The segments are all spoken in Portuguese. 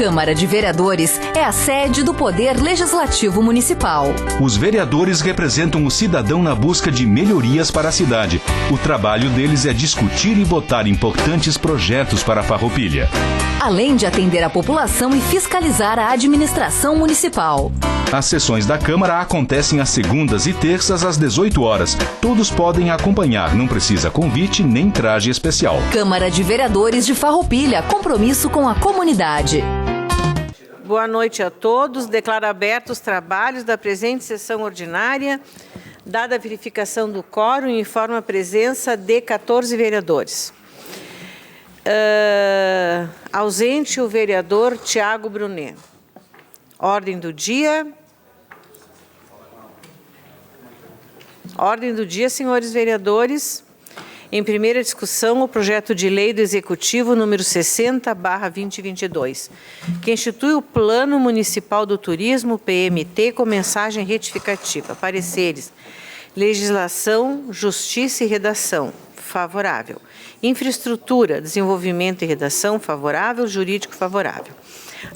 Câmara de Vereadores é a sede do Poder Legislativo Municipal. Os vereadores representam o cidadão na busca de melhorias para a cidade. O trabalho deles é discutir e votar importantes projetos para a Farroupilha. Além de atender a população e fiscalizar a administração municipal. As sessões da Câmara acontecem às segundas e terças às 18 horas. Todos podem acompanhar, não precisa convite nem traje especial. Câmara de Vereadores de Farroupilha, compromisso com a comunidade. Boa noite a todos. Declaro abertos os trabalhos da presente sessão ordinária. Dada a verificação do quórum, informo a presença de 14 vereadores. Ausente o vereador Tiago Brunet. Ordem do dia. Ordem do dia, senhores vereadores. Em primeira discussão, o projeto de lei do Executivo número 60/2022, que institui o Plano Municipal do Turismo, PMT, com mensagem retificativa. Pareceres. Legislação, Justiça e Redação. Favorável. Infraestrutura, Desenvolvimento e Redação. Favorável. Jurídico. Favorável.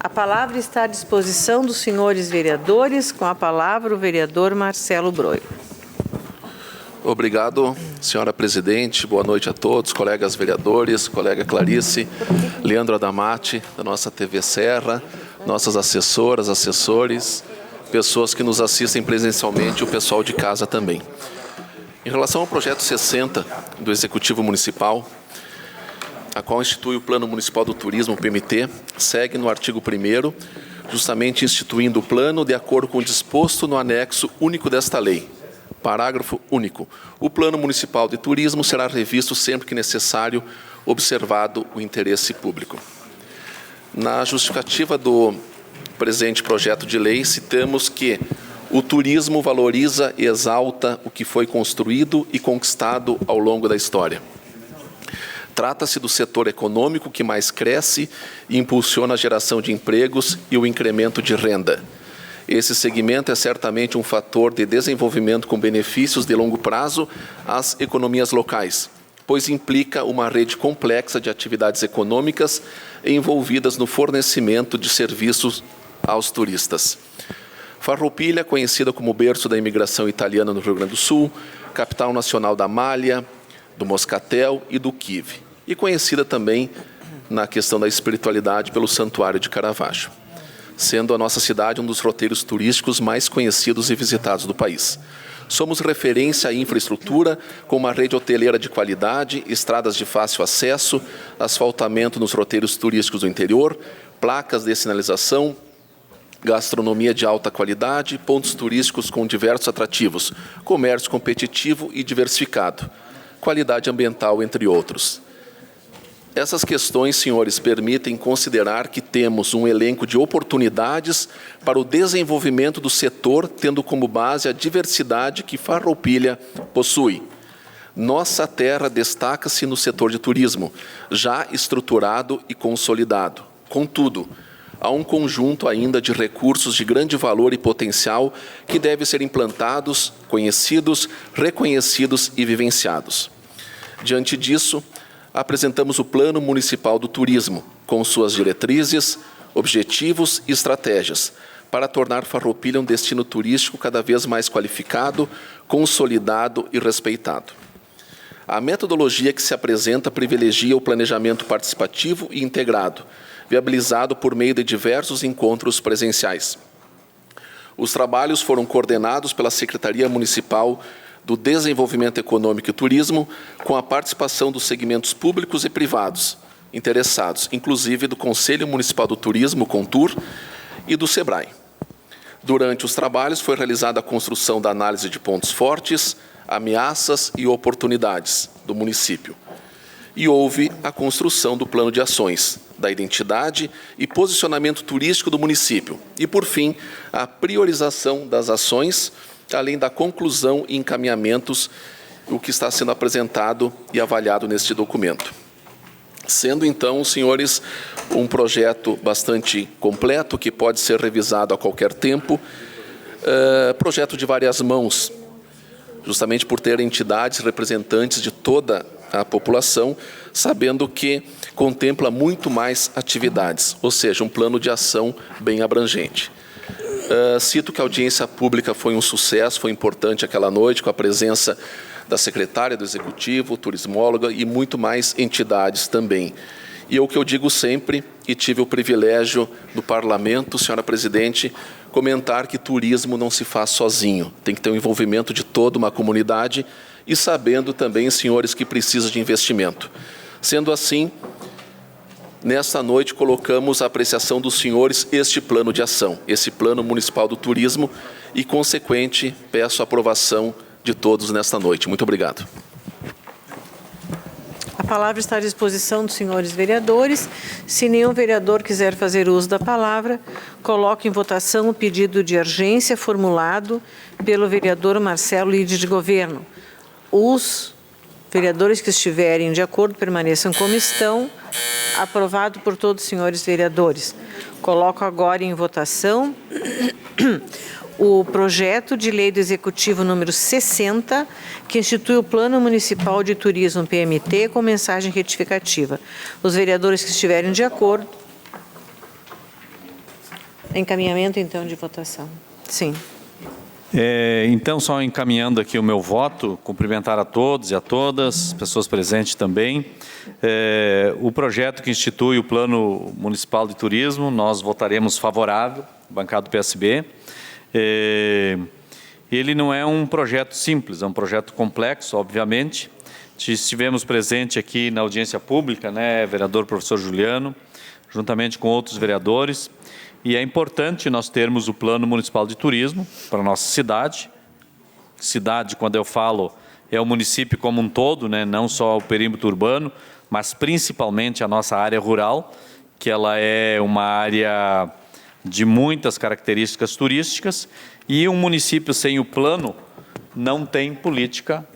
A palavra está à disposição dos senhores vereadores. Com a palavra, o vereador Marcelo Broio. Obrigado, senhora presidente. Boa noite a todos, colegas vereadores, colega Clarice, Leandro Adamati, da nossa TV Serra, nossas assessoras, assessores, pessoas que nos assistem presencialmente e o pessoal de casa também. Em relação ao projeto 60 do Executivo Municipal, a qual institui o Plano Municipal do Turismo, PMT, segue no artigo 1º, justamente instituindo o plano de acordo com o disposto no anexo único desta lei. Parágrafo único. O Plano Municipal de Turismo será revisto sempre que necessário, observado o interesse público. Na justificativa do presente projeto de lei, citamos que o turismo valoriza e exalta o que foi construído e conquistado ao longo da história. Trata-se do setor econômico que mais cresce e impulsiona a geração de empregos e o incremento de renda. Esse segmento é certamente um fator de desenvolvimento com benefícios de longo prazo às economias locais, pois implica uma rede complexa de atividades econômicas envolvidas no fornecimento de serviços aos turistas. Farroupilha, conhecida como berço da imigração italiana no Rio Grande do Sul, capital nacional da malha, do moscatel e do quibe, e conhecida também na questão da espiritualidade pelo Santuário de Caravaggio, sendo a nossa cidade um dos roteiros turísticos mais conhecidos e visitados do país. Somos referência à infraestrutura, com uma rede hoteleira de qualidade, estradas de fácil acesso, asfaltamento nos roteiros turísticos do interior, placas de sinalização, gastronomia de alta qualidade, pontos turísticos com diversos atrativos, comércio competitivo e diversificado, qualidade ambiental, entre outros. Essas questões, senhores, permitem considerar que temos um elenco de oportunidades para o desenvolvimento do setor, tendo como base a diversidade que Farroupilha possui. Nossa terra destaca-se no setor de turismo, já estruturado e consolidado. Contudo, há um conjunto ainda de recursos de grande valor e potencial que devem ser implantados, conhecidos, reconhecidos e vivenciados. Diante disso, apresentamos o Plano Municipal do Turismo, com suas diretrizes, objetivos e estratégias, para tornar Farroupilha um destino turístico cada vez mais qualificado, consolidado e respeitado. A metodologia que se apresenta privilegia o planejamento participativo e integrado, viabilizado por meio de diversos encontros presenciais. Os trabalhos foram coordenados pela Secretaria Municipal do Desenvolvimento Econômico e Turismo, com a participação dos segmentos públicos e privados interessados, inclusive do Conselho Municipal do Turismo, CONTUR, e do SEBRAE. Durante os trabalhos foi realizada a construção da análise de pontos fortes, ameaças e oportunidades do município. E houve a construção do plano de ações, da identidade e posicionamento turístico do município. E, por fim, a priorização das ações, além da conclusão e encaminhamentos, o que está sendo apresentado e avaliado neste documento. Sendo, então, senhores, um projeto bastante completo, que pode ser revisado a qualquer tempo, projeto de várias mãos, justamente por ter entidades representantes de toda à população, sabendo que contempla muito mais atividades, ou seja, um plano de ação bem abrangente. Cito que a audiência pública foi um sucesso, foi importante aquela noite, com a presença da secretária do Executivo, turismóloga e muito mais entidades também. E o que eu digo sempre, e tive o privilégio do Parlamento, senhora Presidente, comentar que turismo não se faz sozinho, tem que ter o envolvimento de toda uma comunidade e sabendo também, senhores, que precisa de investimento. Sendo assim, nesta noite colocamos à apreciação dos senhores este plano de ação, esse plano municipal do turismo e, consequente, peço a aprovação de todos nesta noite. Muito obrigado. A palavra está à disposição dos senhores vereadores. Se nenhum vereador quiser fazer uso da palavra, coloco em votação o pedido de urgência formulado pelo vereador Marcelo, líder de governo. Os vereadores que estiverem de acordo permaneçam como estão. Aprovado por todos os senhores vereadores. Coloco agora em votação o projeto de lei do Executivo número 60, que institui o Plano Municipal de Turismo PMT com mensagem retificativa. Os vereadores que estiverem de acordo. Encaminhamento, então, de votação. Sim. Então, só encaminhando aqui o meu voto, cumprimentar a todos e a todas, pessoas presentes também. O projeto que institui o Plano Municipal de Turismo, nós votaremos favorável, bancada do PSB. Ele não é um projeto simples, é um projeto complexo, obviamente. Estivemos presentes aqui na audiência pública, né, vereador professor Juliano, juntamente com outros vereadores. E é importante nós termos o Plano Municipal de Turismo para a nossa cidade. Cidade, quando eu falo, é o município como um todo, né? Não só o perímetro urbano, mas principalmente a nossa área rural, que ela é uma área de muitas características turísticas, e um município sem o plano não tem política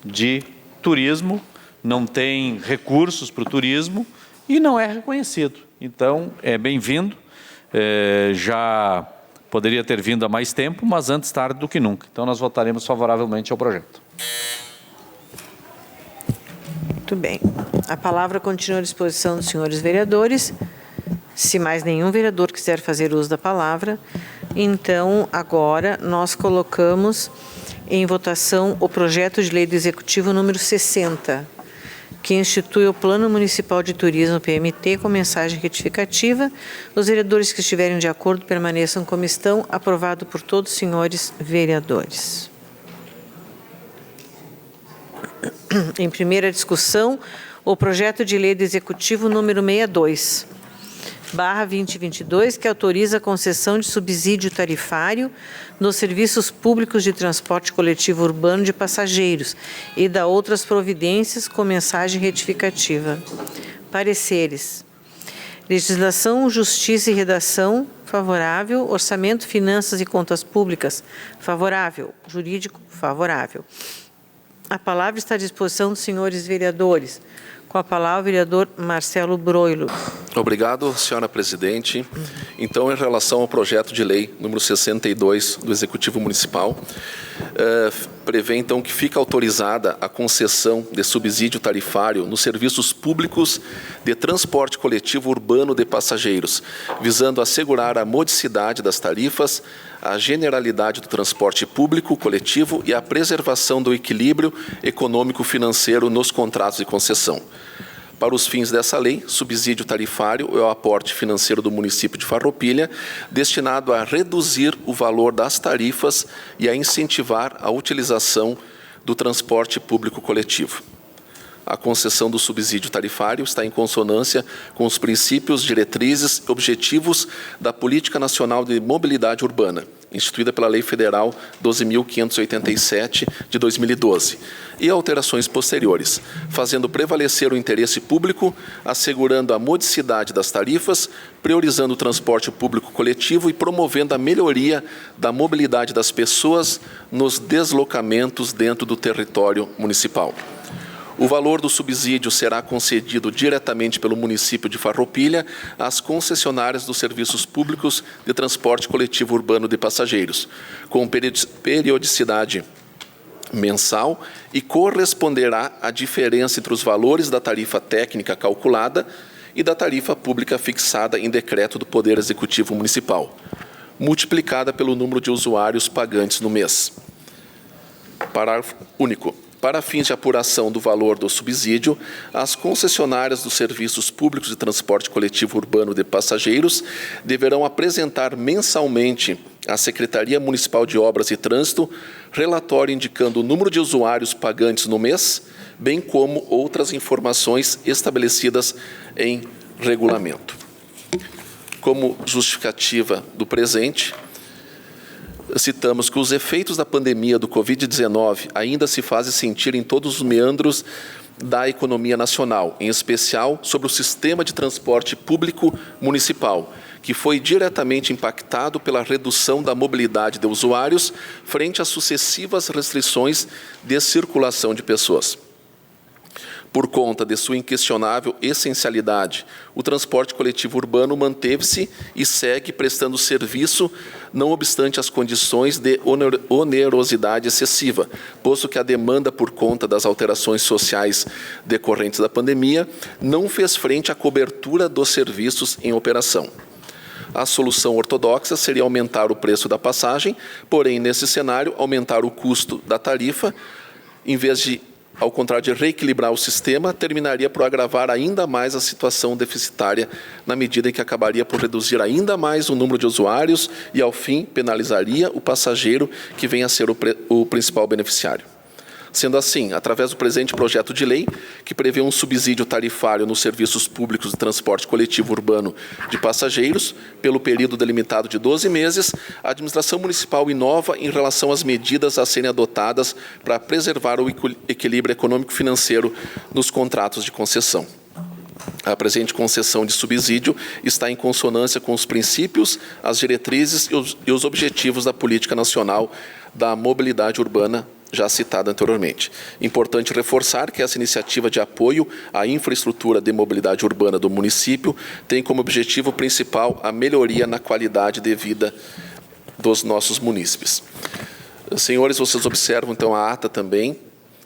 de turismo, não tem recursos para o turismo e não é reconhecido. Então, é bem-vindo. Já poderia ter vindo há mais tempo, mas antes tarde do que nunca. Então, nós votaremos favoravelmente ao projeto. Muito bem. A palavra continua à disposição dos senhores vereadores. Se mais nenhum vereador quiser fazer uso da palavra, então, agora, nós colocamos em votação o projeto de lei do Executivo número 60, que institui o Plano Municipal de Turismo PMT com mensagem retificativa. Os vereadores que estiverem de acordo permaneçam como estão. Aprovado por todos os senhores vereadores. Em primeira discussão, o projeto de lei do Executivo número 62/2022, que autoriza a concessão de subsídio tarifário nos serviços públicos de transporte coletivo urbano de passageiros e da outras providências com mensagem retificativa. Pareceres. Legislação, Justiça e Redação, favorável. Orçamento, Finanças e Contas Públicas, favorável. Jurídico, favorável. A palavra está à disposição dos senhores vereadores. Com a palavra, o vereador Marcelo Broilo. Obrigado, senhora Presidente. Então, em relação ao projeto de lei número 62 do Executivo Municipal, prevê então que fica autorizada a concessão de subsídio tarifário nos serviços públicos de transporte coletivo urbano de passageiros, visando assegurar a modicidade das tarifas, a generalidade do transporte público coletivo e a preservação do equilíbrio econômico-financeiro nos contratos de concessão. Para os fins dessa lei, subsídio tarifário é o aporte financeiro do município de Farroupilha, destinado a reduzir o valor das tarifas e a incentivar a utilização do transporte público coletivo. A concessão do subsídio tarifário está em consonância com os princípios, diretrizes e objetivos da Política Nacional de Mobilidade Urbana, instituída pela Lei Federal 12.587, de 2012, e alterações posteriores, fazendo prevalecer o interesse público, assegurando a modicidade das tarifas, priorizando o transporte público coletivo e promovendo a melhoria da mobilidade das pessoas nos deslocamentos dentro do território municipal. O valor do subsídio será concedido diretamente pelo município de Farroupilha às concessionárias dos serviços públicos de transporte coletivo urbano de passageiros, com periodicidade mensal e corresponderá à diferença entre os valores da tarifa técnica calculada e da tarifa pública fixada em decreto do Poder Executivo Municipal, multiplicada pelo número de usuários pagantes no mês. Parágrafo único. Para fins de apuração do valor do subsídio, as concessionárias dos serviços públicos de transporte coletivo urbano de passageiros deverão apresentar mensalmente à Secretaria Municipal de Obras e Trânsito relatório indicando o número de usuários pagantes no mês, bem como outras informações estabelecidas em regulamento. Como justificativa do presente, citamos que os efeitos da pandemia do Covid-19 ainda se fazem sentir em todos os meandros da economia nacional, em especial sobre o sistema de transporte público municipal, que foi diretamente impactado pela redução da mobilidade de usuários frente às sucessivas restrições de circulação de pessoas. Por conta de sua inquestionável essencialidade, o transporte coletivo urbano manteve-se e segue prestando serviço, não obstante as condições de onerosidade excessiva, posto que a demanda por conta das alterações sociais decorrentes da pandemia não fez frente à cobertura dos serviços em operação. A solução ortodoxa seria aumentar o preço da passagem, porém, nesse cenário, aumentar o custo da tarifa, em vez de, ao contrário de reequilibrar o sistema, terminaria por agravar ainda mais a situação deficitária, na medida em que acabaria por reduzir ainda mais o número de usuários e, ao fim, penalizaria o passageiro, que vem a ser o principal beneficiário. Sendo assim, através do presente projeto de lei, que prevê um subsídio tarifário nos serviços públicos de transporte coletivo urbano de passageiros, pelo período delimitado de 12 meses, a administração municipal inova em relação às medidas a serem adotadas para preservar o equilíbrio econômico-financeiro nos contratos de concessão. A presente concessão de subsídio está em consonância com os princípios, as diretrizes e os objetivos da Política Nacional da Mobilidade Urbana, já citada anteriormente. Importante reforçar que essa iniciativa de apoio à infraestrutura de mobilidade urbana do município tem como objetivo principal a melhoria na qualidade de vida dos nossos munícipes. Senhores, vocês observam então a ata também,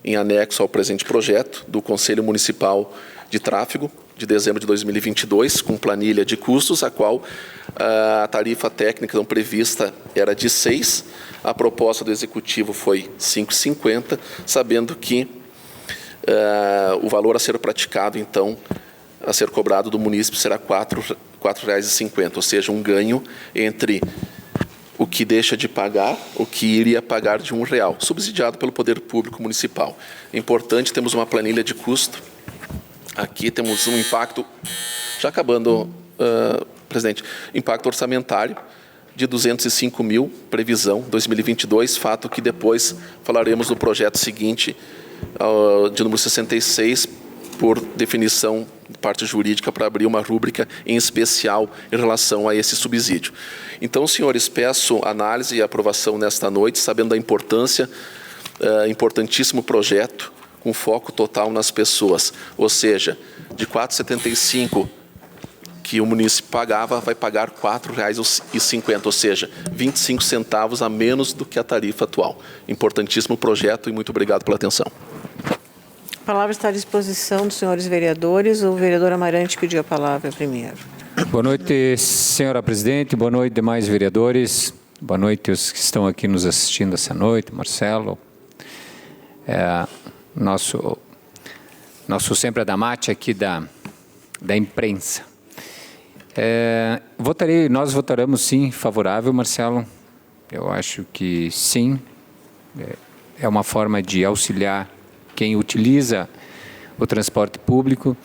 em anexo ao presente projeto, do Conselho Municipal de Tráfego, de dezembro de 2022, com planilha de custos, a qual a tarifa técnica não prevista era de 6, a proposta do Executivo foi 5,50, sabendo que o valor a ser praticado, então, a ser cobrado do munícipe será R$ 4,50, ou seja, um ganho entre o que deixa de pagar, o que iria pagar de R$ 1,00, subsidiado pelo Poder Público Municipal. É importante, temos uma planilha de custo. Aqui temos um impacto, já acabando, presidente, impacto orçamentário de 205 mil, previsão 2022, fato que depois falaremos no projeto seguinte, de número 66, por definição de parte jurídica, para abrir uma rúbrica em especial em relação a esse subsídio. Então, senhores, peço análise e aprovação nesta noite, sabendo da importância, importantíssimo projeto, com foco total nas pessoas, ou seja, de R$ 4,75 que o município pagava, vai pagar R$ 4,50, ou seja, 25 centavos a menos do que a tarifa atual. Importantíssimo projeto e muito obrigado pela atenção. A palavra está à disposição dos senhores vereadores. O vereador Amarante pediu a palavra primeiro. Boa noite, senhora presidente. Boa noite, demais vereadores. Boa noite os que estão aqui nos assistindo essa noite. Marcelo, nosso sempre Adamati aqui da imprensa. Nós votaremos sim favorável, Marcelo. Eu acho que sim. É uma forma de auxiliar quem utiliza o transporte público.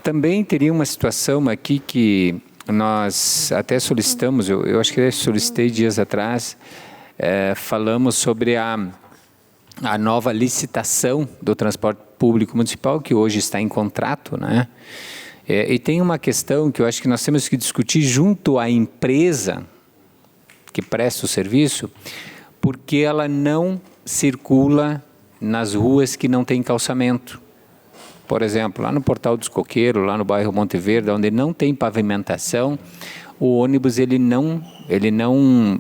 Também teria uma situação aqui que nós até solicitamos, eu acho que eu solicitei dias atrás, falamos sobre a nova licitação do transporte público municipal, que hoje está em contrato, né? E tem uma questão que eu acho que nós temos que discutir junto à empresa que presta o serviço, porque ela não circula nas ruas que não tem calçamento. Por exemplo, lá no Portal dos Coqueiros, lá no bairro Monte Verde, onde não tem pavimentação, o ônibus ele não,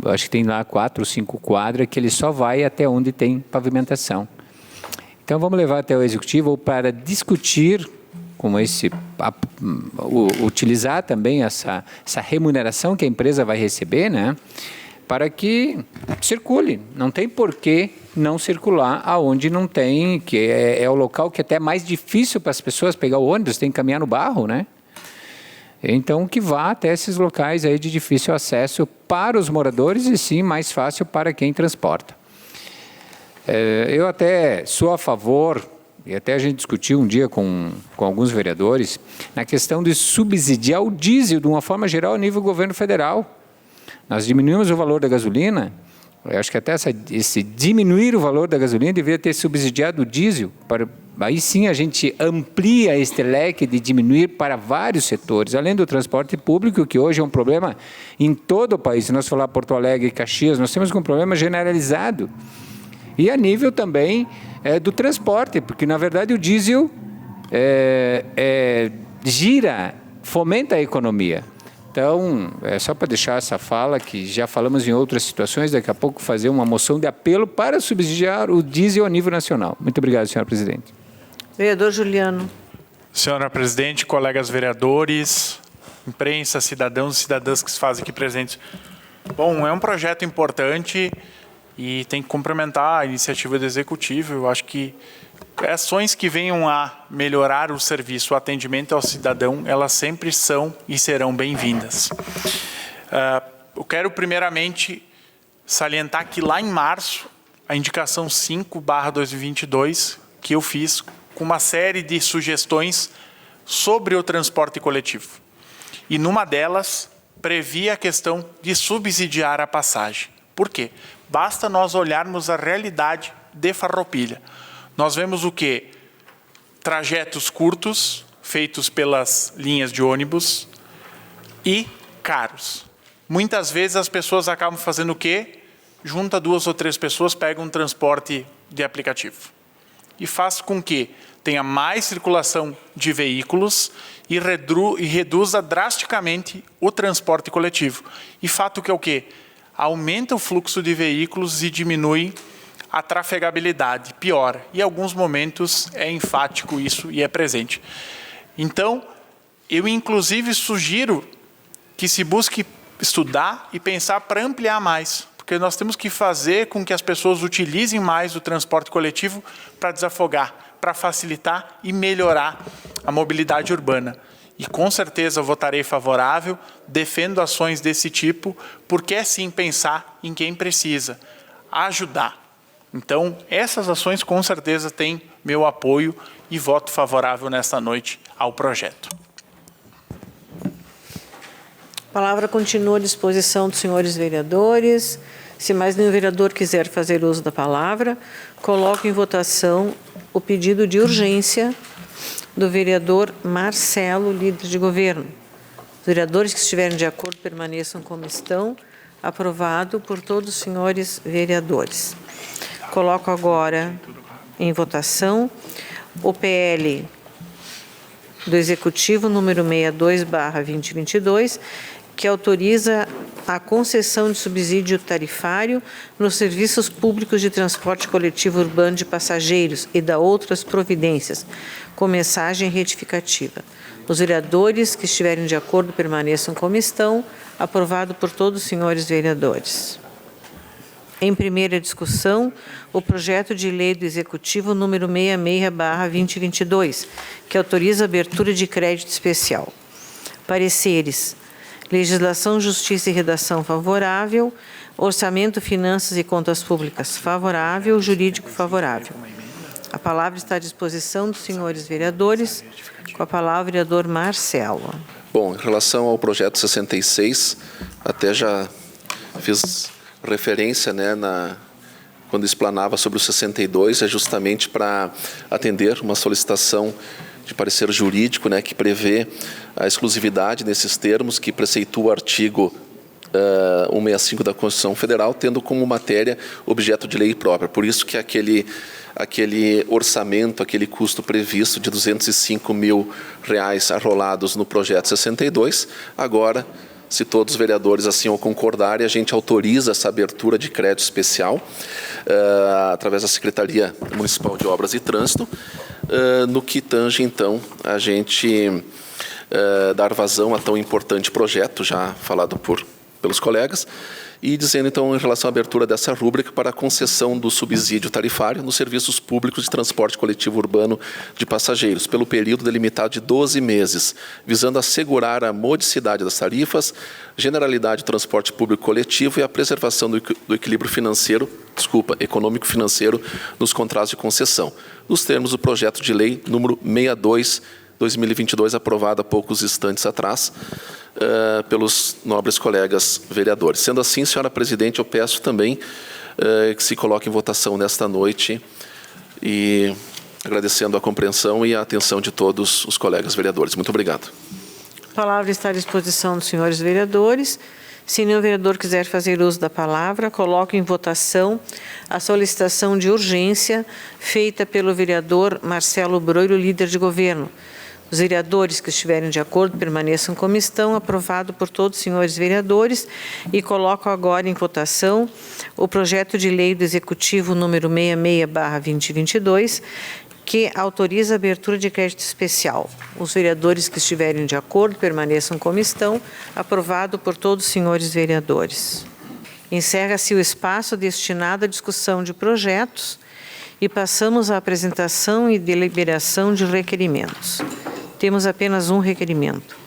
acho que tem lá 4 ou 5 quadras que ele só vai até onde tem pavimentação. Então vamos levar até o executivo para discutir como utilizar também essa remuneração que a empresa vai receber, né? Para que circule. Não tem por que não circular aonde não tem, que é o local que é até mais difícil para as pessoas pegar o ônibus, tem que caminhar no barro, né? Então, que vá até esses locais aí de difícil acesso para os moradores e sim mais fácil para quem transporta. Eu até sou a favor, e até a gente discutiu um dia com alguns vereadores, na questão de subsidiar o diesel de uma forma geral a nível do governo federal. Nós diminuímos o valor da gasolina, eu acho que até esse diminuir o valor da gasolina deveria ter subsidiado o diesel, aí sim a gente amplia este leque de diminuir para vários setores, além do transporte público, que hoje é um problema em todo o país. Se nós falar Porto Alegre e Caxias, nós temos um problema generalizado. E a nível também do transporte, porque na verdade o diesel fomenta a economia. Então, é só para deixar essa fala, que já falamos em outras situações, daqui a pouco fazer uma moção de apelo para subsidiar o diesel a nível nacional. Muito obrigado, senhora presidente. Vereador Juliano. Senhora presidente, colegas vereadores, imprensa, cidadãos e cidadãs que se fazem aqui presentes. Bom, é um projeto importante e tem que complementar a iniciativa do Executivo. Eu acho que ações que venham a melhorar o serviço, o atendimento ao cidadão, elas sempre são e serão bem-vindas. Eu quero primeiramente salientar que lá em março, a indicação 5/2022, que eu fiz com uma série de sugestões sobre o transporte coletivo. E numa delas, previa a questão de subsidiar a passagem. Por quê? Basta nós olharmos a realidade de Farroupilha. Nós vemos o quê? Trajetos curtos, feitos pelas linhas de ônibus, e caros. Muitas vezes as pessoas acabam fazendo o quê? Junta 2 ou 3 pessoas, pegam um transporte de aplicativo. E faz com que tenha mais circulação de veículos e reduza drasticamente o transporte coletivo. E fato que é o quê? Aumenta o fluxo de veículos e diminui a trafegabilidade, piora. E em alguns momentos é enfático isso e é presente. Então, eu inclusive sugiro que se busque estudar e pensar para ampliar mais, porque nós temos que fazer com que as pessoas utilizem mais o transporte coletivo para desafogar, para facilitar e melhorar a mobilidade urbana. E com certeza votarei favorável, defendo ações desse tipo, porque é sim pensar em quem precisa, ajudar. Então, essas ações com certeza têm meu apoio e voto favorável nesta noite ao projeto. A palavra continua à disposição dos senhores vereadores. Se mais nenhum vereador quiser fazer uso da palavra, coloco em votação o pedido de urgência do vereador Marcelo, líder de governo. Os vereadores que estiverem de acordo permaneçam como estão. Aprovado por todos os senhores vereadores. Coloco agora em votação o PL do Executivo número 62/2022, que autoriza a concessão de subsídio tarifário nos serviços públicos de transporte coletivo urbano de passageiros e da outras providências, com mensagem retificativa. Os vereadores que estiverem de acordo permaneçam como estão. Aprovado por todos os senhores vereadores. Em primeira discussão, o projeto de lei do Executivo número 66/2022, que autoriza a abertura de crédito especial. Pareceres: Legislação, Justiça e Redação favorável, Orçamento, Finanças e Contas Públicas favorável, Jurídico favorável. A palavra está à disposição dos senhores vereadores. Com a palavra, o vereador Marcelo. Bom, em relação ao projeto 66, até já fiz referência, né, quando explanava sobre o 62, é justamente para atender uma solicitação de parecer jurídico, né, que prevê a exclusividade nesses termos, que preceitua o artigo 165 da Constituição Federal, tendo como matéria objeto de lei própria. Por isso que aquele orçamento, aquele custo previsto de R$ 205 mil arrolados no projeto 62, agora Se todos os vereadores assim o concordarem, a gente autoriza essa abertura de crédito especial através da Secretaria Municipal de Obras e Trânsito, no que tange, então, a gente dar vazão a tão importante projeto, já falado pelos colegas, e dizendo, então, em relação à abertura dessa rúbrica para a concessão do subsídio tarifário nos serviços públicos de transporte coletivo urbano de passageiros, pelo período delimitado de 12 meses, visando assegurar a modicidade das tarifas, generalidade do transporte público coletivo e a preservação do equilíbrio econômico-financeiro nos contratos de concessão, nos termos do projeto de lei número 62/2022, aprovado há poucos instantes atrás, pelos nobres colegas vereadores. Sendo assim, senhora presidente, eu peço também que se coloque em votação nesta noite e agradecendo a compreensão e a atenção de todos os colegas vereadores. Muito obrigado. A palavra está à disposição dos senhores vereadores. Se nenhum vereador quiser fazer uso da palavra, coloco em votação a solicitação de urgência feita pelo vereador Marcelo Broiro, líder de governo. Os vereadores que estiverem de acordo permaneçam como estão, aprovado por todos os senhores vereadores, e coloco agora em votação o projeto de lei do Executivo número 66/2022, que autoriza a abertura de crédito especial. Os vereadores que estiverem de acordo permaneçam como estão, aprovado por todos os senhores vereadores. Encerra-se o espaço destinado à discussão de projetos e passamos à apresentação e deliberação de requerimentos. Temos apenas um requerimento.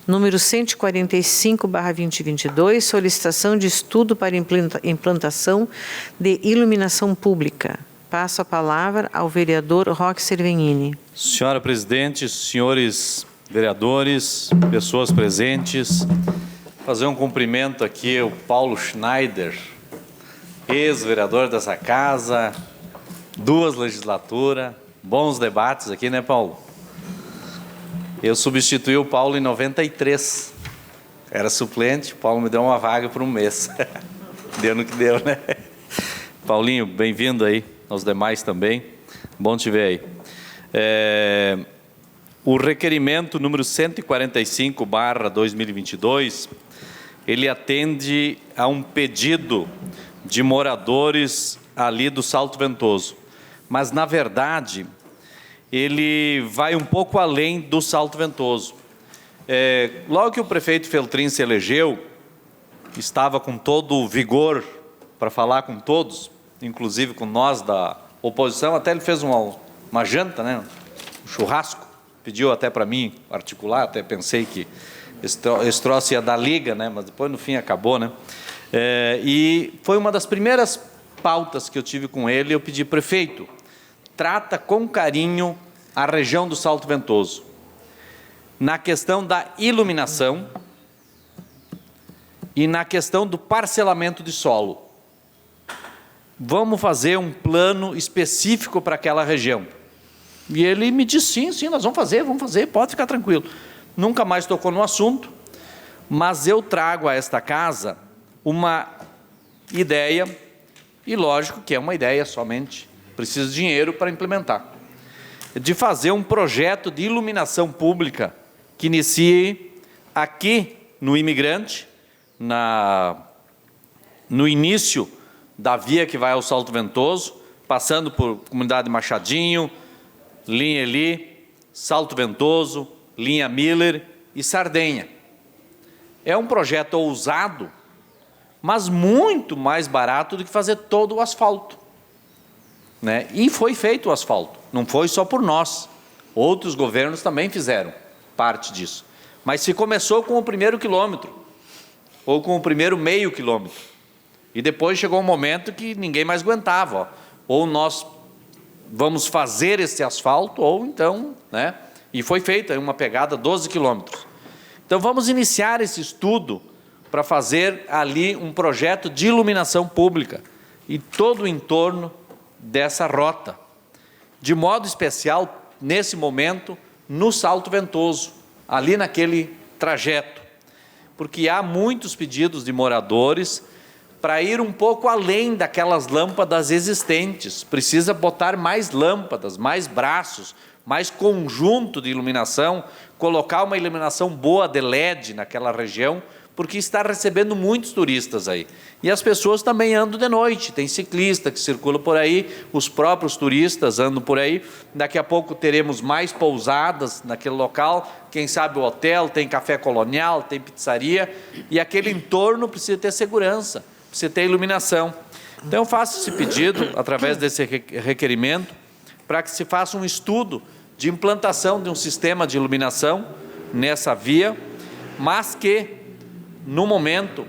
Número 145/2022, solicitação de estudo para implantação de iluminação pública. Passo a palavra ao vereador Roque Cervenini. Senhora presidente, senhores vereadores, pessoas presentes, fazer um cumprimento aqui ao Paulo Schneider, ex-vereador dessa casa, 2 legislaturas, bons debates aqui, né, Paulo? Eu substituí o Paulo em 93, era suplente, o Paulo me deu uma vaga por um mês, deu no que deu, né? Paulinho, bem-vindo aí, aos demais também, bom te ver aí. O requerimento número 145/2022, ele atende a um pedido de moradores ali do Salto Ventoso, mas na verdade ele vai um pouco além do Salto Ventoso. Logo que o prefeito Feltrin se elegeu, estava com todo o vigor para falar com todos, inclusive com nós da oposição, até ele fez uma janta, né? Um churrasco, pediu até para mim articular, até pensei que esse troço ia dar liga, né? Mas depois no fim acabou, né? E foi uma das primeiras pautas que eu tive com ele. Eu pedi, prefeito, trata com carinho a região do Salto Ventoso, na questão da iluminação e na questão do parcelamento de solo. Vamos fazer um plano específico para aquela região. E ele me disse, sim, nós vamos fazer, pode ficar tranquilo. Nunca mais tocou no assunto, mas eu trago a esta casa uma ideia, e lógico que é uma ideia somente, precisa de dinheiro para implementar, de fazer um projeto de iluminação pública que inicie aqui no Imigrante, no início da via que vai ao Salto Ventoso, passando por Comunidade Machadinho, Linha Eli, Salto Ventoso, Linha Miller e Sardenha. É um projeto ousado, mas muito mais barato do que fazer todo o asfalto, né? E foi feito o asfalto, não foi só por nós, outros governos também fizeram parte disso. Mas se começou com o primeiro quilômetro, ou com o primeiro meio quilômetro, e depois chegou um momento que ninguém mais aguentava, ó. Ou nós vamos fazer esse asfalto, ou então, né? E foi feita uma pegada 12 quilômetros. Então vamos iniciar esse estudo para fazer ali um projeto de iluminação pública e todo o entorno dessa rota, de modo especial, nesse momento, no Salto Ventoso, ali naquele trajeto, porque há muitos pedidos de moradores para ir um pouco além daquelas lâmpadas existentes, precisa botar mais lâmpadas, mais braços, mais conjunto de iluminação, colocar uma iluminação boa de LED naquela região, porque está recebendo muitos turistas aí. E as pessoas também andam de noite, tem ciclista que circula por aí, os próprios turistas andam por aí. Daqui a pouco teremos mais pousadas naquele local, quem sabe o hotel, tem café colonial, tem pizzaria, e aquele entorno precisa ter segurança, precisa ter iluminação. Então eu faço esse pedido, através desse requerimento, para que se faça um estudo de implantação de um sistema de iluminação nessa via, mas que, no momento,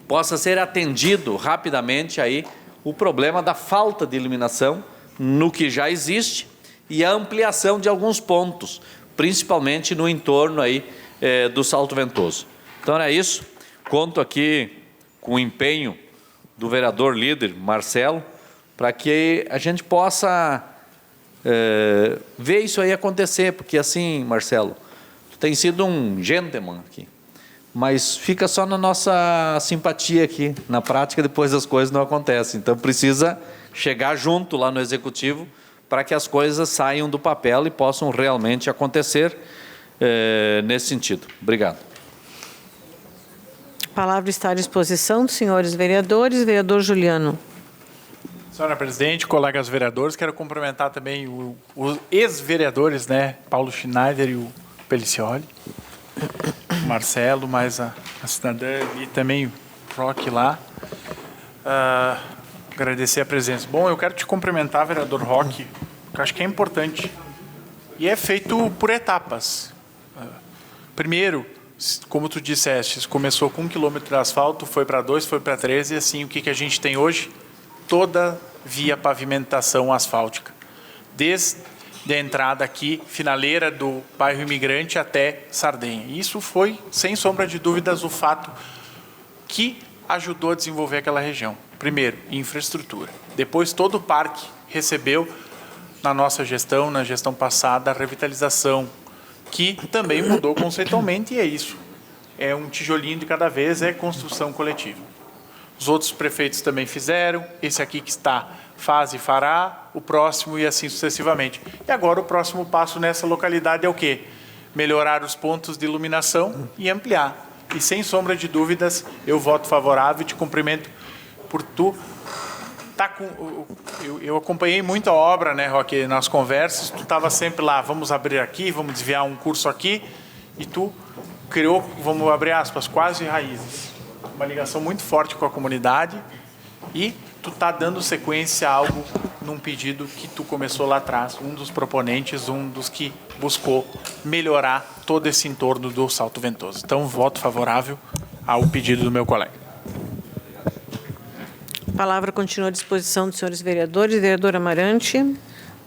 possa ser atendido rapidamente aí o problema da falta de iluminação no que já existe e a ampliação de alguns pontos, principalmente no entorno aí do Salto Ventoso. Então é isso, conto aqui com o empenho do vereador líder, Marcelo, para que a gente possa ver isso aí acontecer, porque assim, Marcelo, tu tem sido um gentleman aqui, mas fica só na nossa simpatia aqui, na prática depois as coisas não acontecem, então precisa chegar junto lá no Executivo para que as coisas saiam do papel e possam realmente acontecer nesse sentido. Obrigado. A palavra está à disposição dos senhores vereadores. Vereador Juliano. Senhora presidente, colegas vereadores, quero cumprimentar também os ex-vereadores, né, Paulo Schneider e o Pelicioli, o Marcelo, mais a cidadã e também o Roque lá. Agradecer a presença. Bom, eu quero te cumprimentar, vereador Roque, que eu acho que é importante. E é feito por etapas. Primeiro, como tu disseste, começou com 1 quilômetro de asfalto, foi para 2, foi para 3, e assim, o que a gente tem hoje? Toda via pavimentação asfáltica. Desde a entrada aqui, finaleira do bairro Imigrante até Sardenha. Isso foi, sem sombra de dúvidas, o fato que ajudou a desenvolver aquela região. Primeiro, infraestrutura. Depois, todo o parque recebeu, na nossa gestão, na gestão passada, a revitalização, que também mudou conceitualmente, e é isso. É um tijolinho de cada vez, é construção coletiva. Os outros prefeitos também fizeram, esse aqui que está faz e fará, o próximo e assim sucessivamente. E agora o próximo passo nessa localidade é o quê? Melhorar os pontos de iluminação e ampliar. E sem sombra de dúvidas, eu voto favorável e te cumprimento por tu. Eu acompanhei muito a obra, né, Roque, nas conversas, tu estava sempre lá, vamos abrir aqui, vamos desviar um curso aqui, e tu criou, vamos abrir aspas, quase raízes. Uma ligação muito forte com a comunidade, e tu está dando sequência a algo num pedido que tu começou lá atrás, um dos proponentes, um dos que buscou melhorar todo esse entorno do Salto Ventoso. Então, voto favorável ao pedido do meu colega. A palavra continua à disposição dos senhores vereadores. Vereador Amarante.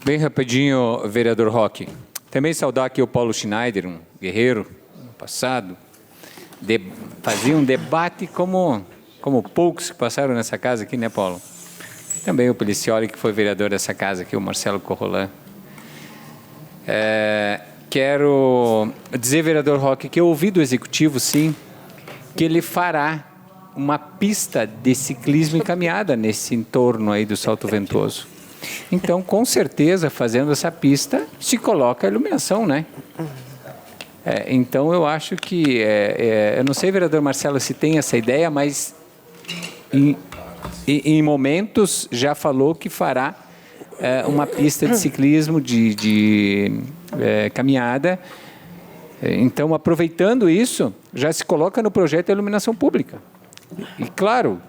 Bem rapidinho, vereador Roque. Também saudar aqui o Paulo Schneider, um guerreiro no passado, fazia um debate como poucos que passaram nessa casa aqui, né, Paulo? Também o Pelicioli, que foi vereador dessa casa aqui, o Marcelo Corrolan. Quero dizer, vereador Roque, que eu ouvi do Executivo, sim, que ele fará uma pista de ciclismo e caminhada nesse entorno aí do Salto Ventoso. Então, com certeza, fazendo essa pista, se coloca a iluminação, né? Então, eu acho que... eu não sei, vereador Marcelo, se tem essa ideia, mas em momentos já falou que fará uma pista de ciclismo, de caminhada. Então, aproveitando isso, já se coloca no projeto de iluminação pública. E, claro,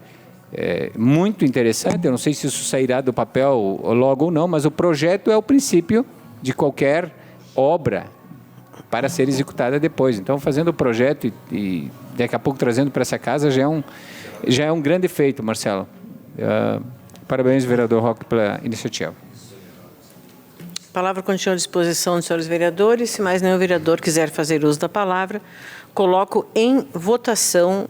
muito interessante, eu não sei se isso sairá do papel logo ou não, mas o projeto é o princípio de qualquer obra para ser executada depois. Então, fazendo o projeto e daqui a pouco trazendo para essa casa já é um grande feito, Marcelo. Parabéns, vereador Roque, pela iniciativa. A palavra continua à disposição dos senhores vereadores. Se mais nenhum vereador quiser fazer uso da palavra, coloco em votação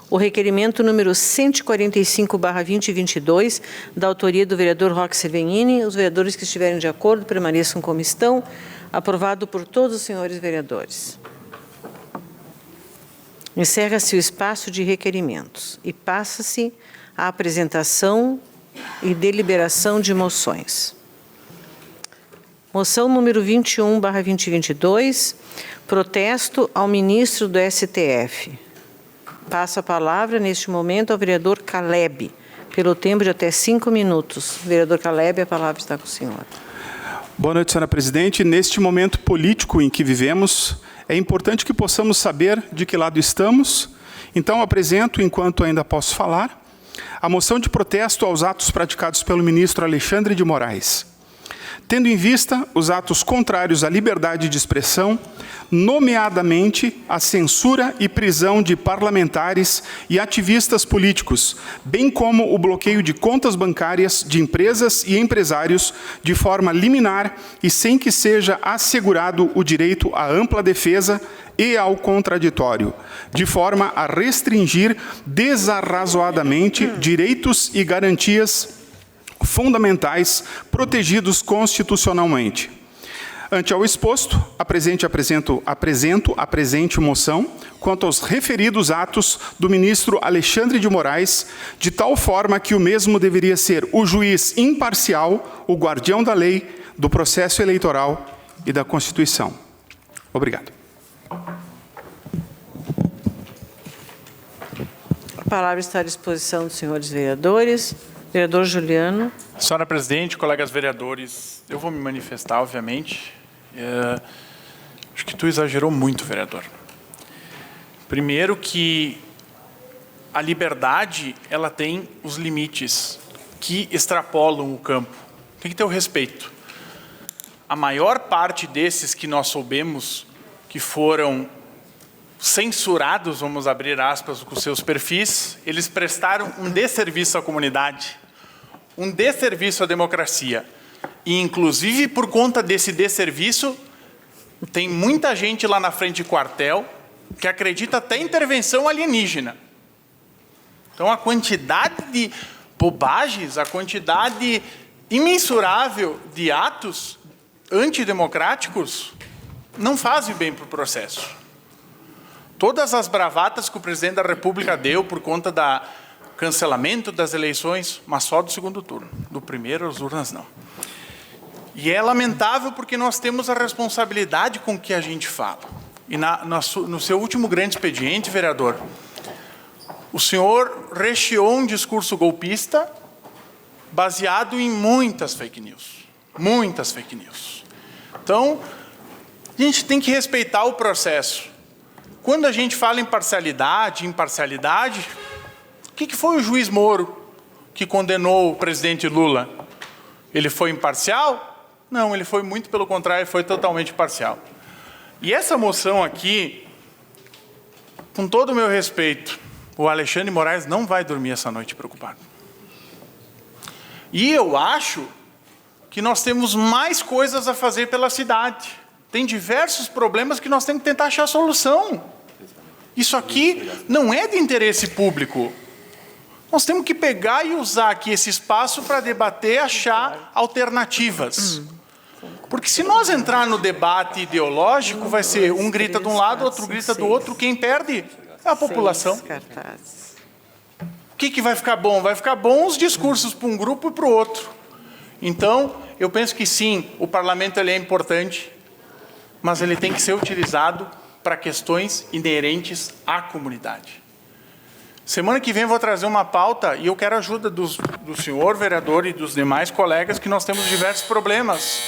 o requerimento número 145/2022, da autoria do vereador Roque Sevenini. Os vereadores que estiverem de acordo permaneçam como estão. Aprovado por todos os senhores vereadores. Encerra-se o espaço de requerimentos e passa-se a apresentação e deliberação de moções. Moção número 21/2022, protesto ao ministro do STF. Passo a palavra, neste momento, ao vereador Caleb, pelo tempo de até 5 minutos. Vereador Caleb, a palavra está com o senhor. Boa noite, senhora presidente. Neste momento político em que vivemos, é importante que possamos saber de que lado estamos. Então, apresento, enquanto ainda posso falar, a moção de protesto aos atos praticados pelo ministro Alexandre de Moraes. Tendo em vista os atos contrários à liberdade de expressão, nomeadamente a censura e prisão de parlamentares e ativistas políticos, bem como o bloqueio de contas bancárias de empresas e empresários de forma liminar e sem que seja assegurado o direito à ampla defesa e ao contraditório, de forma a restringir desarrazoadamente direitos e garantias fundamentais protegidos constitucionalmente. Ante ao exposto, apresento a presente moção quanto aos referidos atos do ministro Alexandre de Moraes, de tal forma que o mesmo deveria ser o juiz imparcial, o guardião da lei, do processo eleitoral e da Constituição. Obrigado. A palavra está à disposição dos senhores vereadores. Vereador Juliano. Senhora presidente, colegas vereadores, eu vou me manifestar, obviamente. Acho que tu exagerou muito, vereador. Primeiro que a liberdade, ela tem os limites que extrapolam o campo. Tem que ter o respeito. A maior parte desses que nós soubemos que foram censurados, vamos abrir aspas, com seus perfis, eles prestaram um desserviço à comunidade, um desserviço à democracia. E, inclusive, por conta desse desserviço, tem muita gente lá na frente de quartel que acredita até em intervenção alienígena. Então, a quantidade de bobagens, a quantidade imensurável de atos antidemocráticos não fazem bem para o processo. Todas as bravatas que o presidente da República deu por conta do cancelamento das eleições, mas só do segundo turno. Do primeiro, as urnas não. E é lamentável porque nós temos a responsabilidade com o que a gente fala. E no seu último grande expediente, vereador, o senhor recheou um discurso golpista baseado em muitas fake news. Muitas fake news. Então, a gente tem que respeitar o processo. Quando a gente fala em imparcialidade, o que foi o juiz Moro que condenou o presidente Lula? Ele foi imparcial? Não, ele foi muito pelo contrário, foi totalmente parcial. E essa moção aqui, com todo o meu respeito, o Alexandre de Moraes não vai dormir essa noite preocupado. E eu acho que nós temos mais coisas a fazer pela cidade. Tem diversos problemas que nós temos que tentar achar solução. Isso aqui não é de interesse público. Nós temos que pegar e usar aqui esse espaço para debater, achar alternativas. Porque se nós entrar no debate ideológico, vai ser um grita de um lado, outro grita do outro, quem perde é a população. O que vai ficar bom? Vai ficar bom os discursos para um grupo e para o outro. Então, eu penso que sim, o parlamento ele é importante, mas ele tem que ser utilizado para questões inerentes à comunidade. Semana que vem eu vou trazer uma pauta e eu quero a ajuda do senhor vereador e dos demais colegas, que nós temos diversos problemas.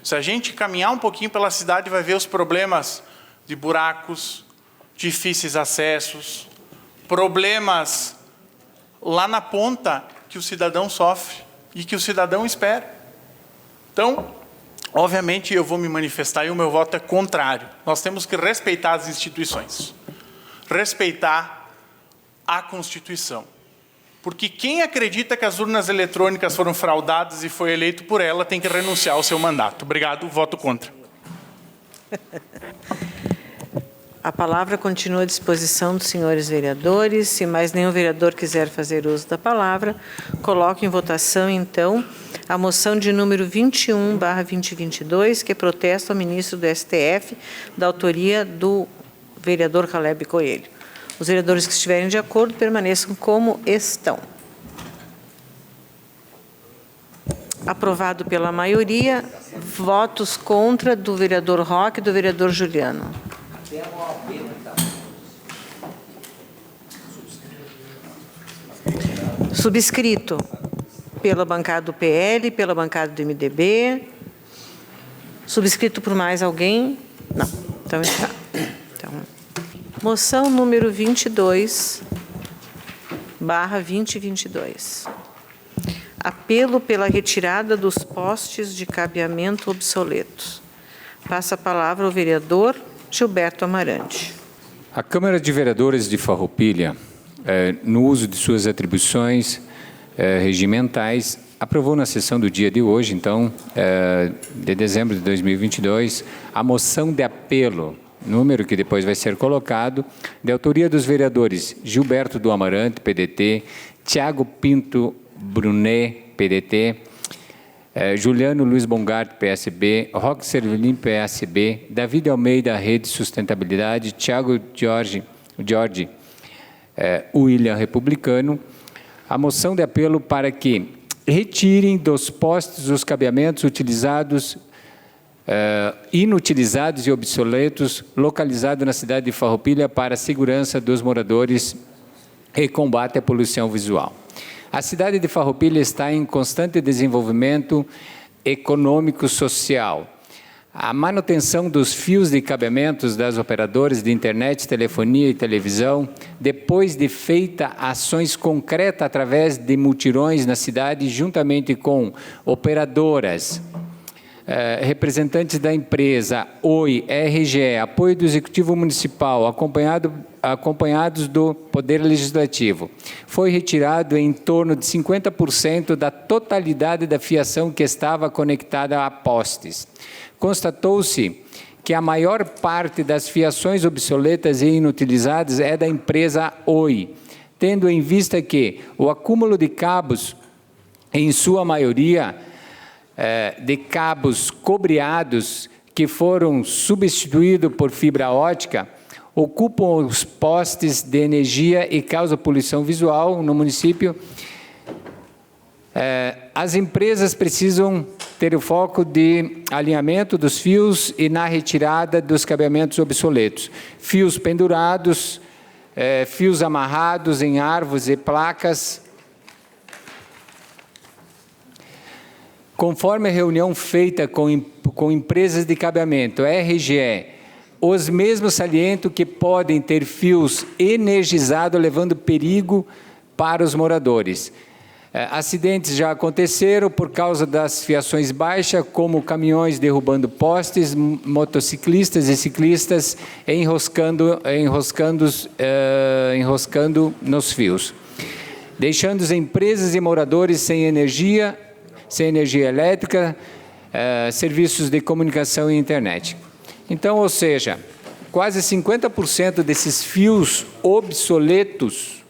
Se a gente caminhar um pouquinho pela cidade, vai ver os problemas de buracos, difíceis acessos, problemas lá na ponta que o cidadão sofre e que o cidadão espera. Então, obviamente, eu vou me manifestar e o meu voto é contrário. Nós temos que respeitar as instituições, respeitar a Constituição. Porque quem acredita que as urnas eletrônicas foram fraudadas e foi eleito por ela tem que renunciar ao seu mandato. Obrigado, voto contra. A palavra continua à disposição dos senhores vereadores. Se mais nenhum vereador quiser fazer uso da palavra, coloco em votação, então, a moção de número 21/2022, que protesta ao ministro do STF, da autoria do vereador Caleb Coelho. Os vereadores que estiverem de acordo permaneçam como estão. Aprovado pela maioria. Votos contra do vereador Roque e do vereador Juliano. Subscrito pela bancada do PL, pela bancada do MDB. Subscrito por mais alguém? Não. Então está. Então, moção número 22/2022. Apelo pela retirada dos postes de cabeamento obsoletos. Passa a palavra ao vereador Gilberto Amarante. A Câmara de Vereadores de Farroupilha, no uso de suas atribuições regimentais, aprovou na sessão do dia de hoje, então, de dezembro de 2022, a moção de apelo, número que depois vai ser colocado, de autoria dos vereadores Gilberto do Amarante, PDT, Tiago Pinto Brunet, PDT, Juliano Luiz Bongart, PSB, Roque Cervelin, PSB, David Almeida, Rede Sustentabilidade, Tiago Jorge, William, Republicano, a moção de apelo para que retirem dos postes os cabeamentos utilizados, inutilizados e obsoletos, localizados na cidade de Farroupilha para a segurança dos moradores e combate à poluição visual. A cidade de Farroupilha está em constante desenvolvimento econômico-social. A manutenção dos fios de cabeamentos das operadoras de internet, telefonia e televisão, depois de feita ações concretas através de mutirões na cidade, juntamente com operadoras, representantes da empresa, OI, RGE, apoio do Executivo Municipal, acompanhados do Poder Legislativo. Foi retirado em torno de 50% da totalidade da fiação que estava conectada a postes. Constatou-se que a maior parte das fiações obsoletas e inutilizadas é da empresa OI, tendo em vista que o acúmulo de cabos, em sua maioria, de cabos cobreados que foram substituídos por fibra ótica, ocupam os postes de energia e causam poluição visual no município. As empresas precisam ter o foco de alinhamento dos fios e na retirada dos cabeamentos obsoletos. Fios pendurados, fios amarrados em árvores e placas. Conforme a reunião feita com empresas de cabeamento, RGE, os mesmos salientam que podem ter fios energizados, levando perigo para os moradores. Acidentes já aconteceram por causa das fiações baixas, como caminhões derrubando postes, motociclistas e ciclistas enroscando nos fios, deixando as empresas e moradores sem energia elétrica, serviços de comunicação e internet. Então, ou seja, quase 50% desses fios obsoletos,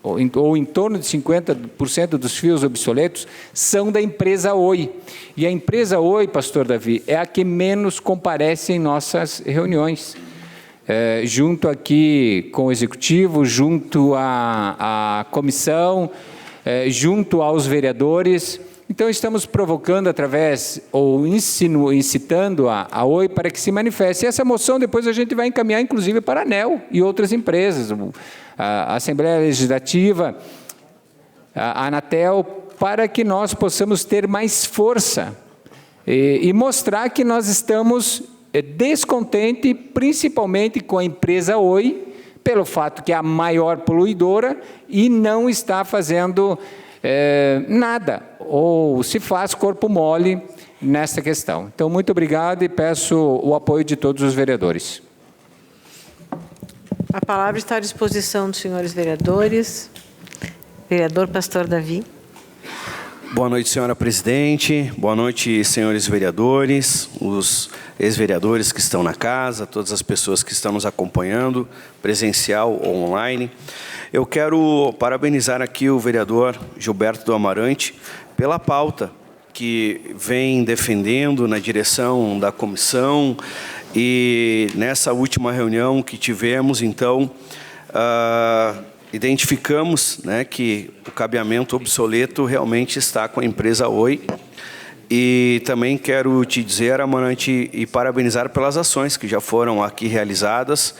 ou em torno de 50% dos fios obsoletos, são da empresa OI. E a empresa OI, pastor Davi, é a que menos comparece em nossas reuniões. Junto aqui com o Executivo, junto à comissão, junto aos vereadores. Então, estamos provocando através, ou incitando a OI para que se manifeste. E essa moção depois a gente vai encaminhar, inclusive, para a ANEEL e outras empresas, a Assembleia Legislativa, a Anatel, para que nós possamos ter mais força e mostrar que nós estamos descontentes, principalmente com a empresa OI, pelo fato que é a maior poluidora e não está fazendo nada, ou se faz corpo mole nesta questão. Então, muito obrigado e peço o apoio de todos os vereadores. A palavra está à disposição dos senhores vereadores. Vereador Pastor Davi. Boa noite, senhora presidente. Boa noite, senhores vereadores, os ex-vereadores que estão na casa, todas as pessoas que estão nos acompanhando, presencial ou online. Eu quero parabenizar aqui o vereador Gilberto do Amarante pela pauta que vem defendendo na direção da comissão e nessa última reunião que tivemos, então, identificamos, né, que o cabeamento obsoleto realmente está com a empresa OI E também quero te dizer, Amarante, e parabenizar pelas ações que já foram aqui realizadas,